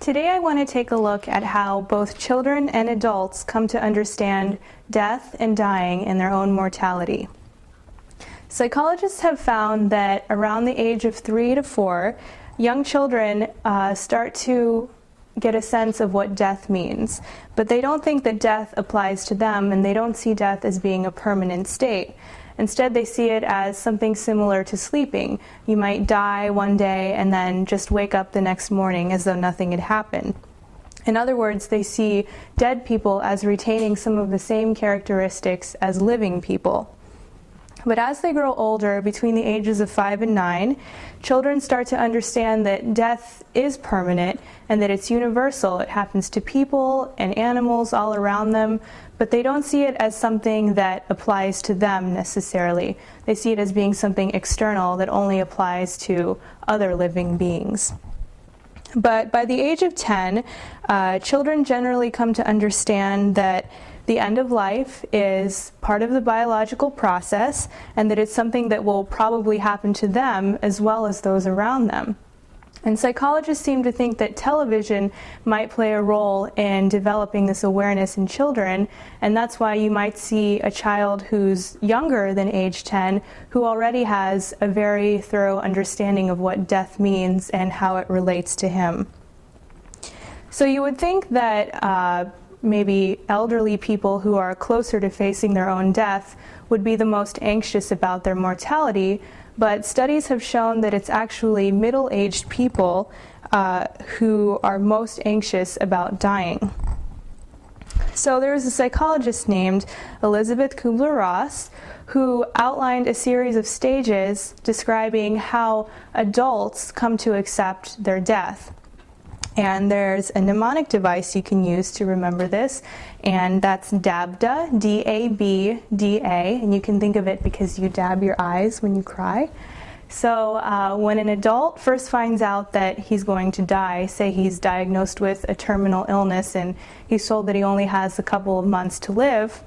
Today I want to take a look at how both children and adults come to understand death and dying and their own mortality. Psychologists have found that around the age of 3 to 4, young children start to get a sense of what death means, but they don't think that death applies to them, and they don't see death as being a permanent state. Instead, they see it as something similar to sleeping. You might die one day and then just wake up the next morning as though nothing had happened. In other words, they see dead people as retaining some of the same characteristics as living people. But as they grow older, between the ages of 5 and 9, children start to understand that death is permanent and that it's universal. It happens to people and animals all around them, but they don't see it as something that applies to them necessarily. They see it as being something external that only applies to other living beings. But by the age of 10, children generally come to understand that the end of life is part of the biological process, and that it's something that will probably happen to them as well as those around them. And psychologists seem to think that television might play a role in developing this awareness in children, and that's why you might see a child who's younger than age 10 who already has a very thorough understanding of what death means and how it relates to him. So you would think that maybe elderly people who are closer to facing their own death would be the most anxious about their mortality, but studies have shown that it's actually middle-aged people who are most anxious about dying. So there was a psychologist named Elizabeth Kubler-Ross who outlined a series of stages describing how adults come to accept their death. And there's a mnemonic device you can use to remember this, and that's DABDA, D-A-B-D-A, and you can think of it because you dab your eyes when you cry. So when an adult first finds out that he's going to die, say he's diagnosed with a terminal illness and he's told that he only has a couple of months to live,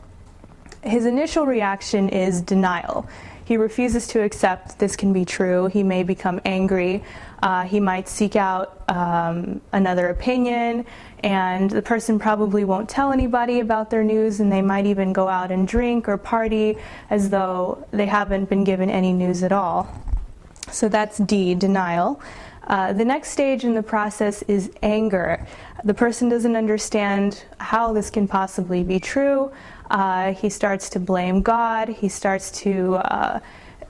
his initial reaction is denial. He refuses to accept this can be true. He may become angry. He might seek out another opinion, and the person probably won't tell anybody about their news, and they might even go out and drink or party as though they haven't been given any news at all. So that's D, denial. The next stage in the process is anger. The person doesn't understand how this can possibly be true. He starts to blame God. He starts to,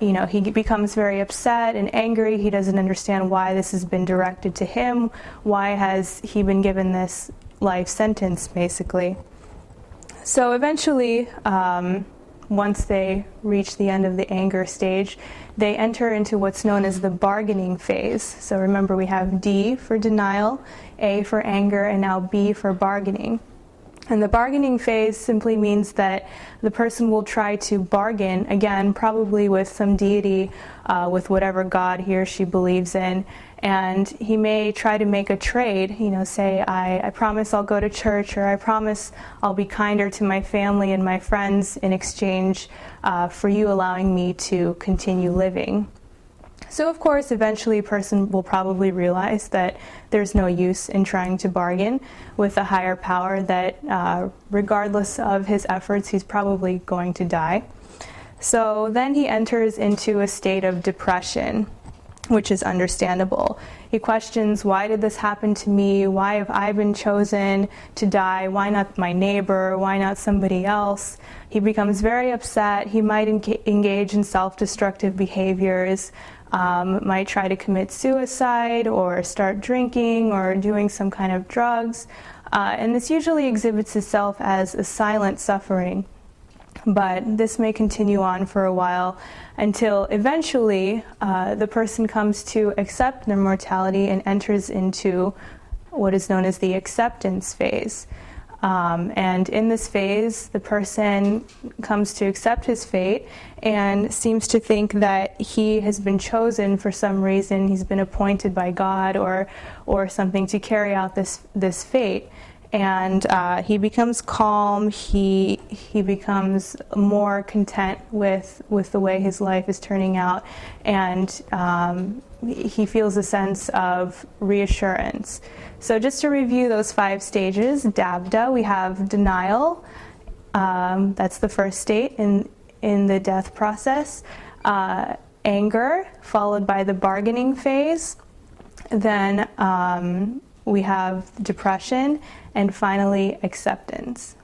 he becomes very upset and angry. He doesn't understand why this has been directed to him. Why has he been given this life sentence, basically? So eventually, once they reach the end of the anger stage, they enter into what's known as the bargaining phase. So remember, we have D for denial, A for anger, and now B for bargaining. And the bargaining phase simply means that the person will try to bargain, again, probably with some deity, with whatever God he or she believes in, and he may try to make a trade, say, I promise I'll go to church, or I promise I'll be kinder to my family and my friends in exchange for you allowing me to continue living. So of course, eventually a person will probably realize that there's no use in trying to bargain with a higher power, that regardless of his efforts, he's probably going to die. So then he enters into a state of depression, which is understandable. He questions, why did this happen to me? Why have I been chosen to die? Why not my neighbor? Why not somebody else? He becomes very upset. He might engage in self-destructive behaviors, might try to commit suicide or start drinking or doing some kind of drugs. And this usually exhibits itself as a silent suffering. But this may continue on for a while until eventually the person comes to accept their mortality and enters into what is known as the acceptance phase. And in this phase, the person comes to accept his fate and seems to think that he has been chosen for some reason. He's been appointed by God or something to carry out this fate. and he becomes calm. He becomes more content with the way his life is turning out, and he feels a sense of reassurance. So just to review those 5 stages, DABDA, we have denial. That's the first state in the death process. Anger, followed by the bargaining phase. Then we have depression, and finally acceptance.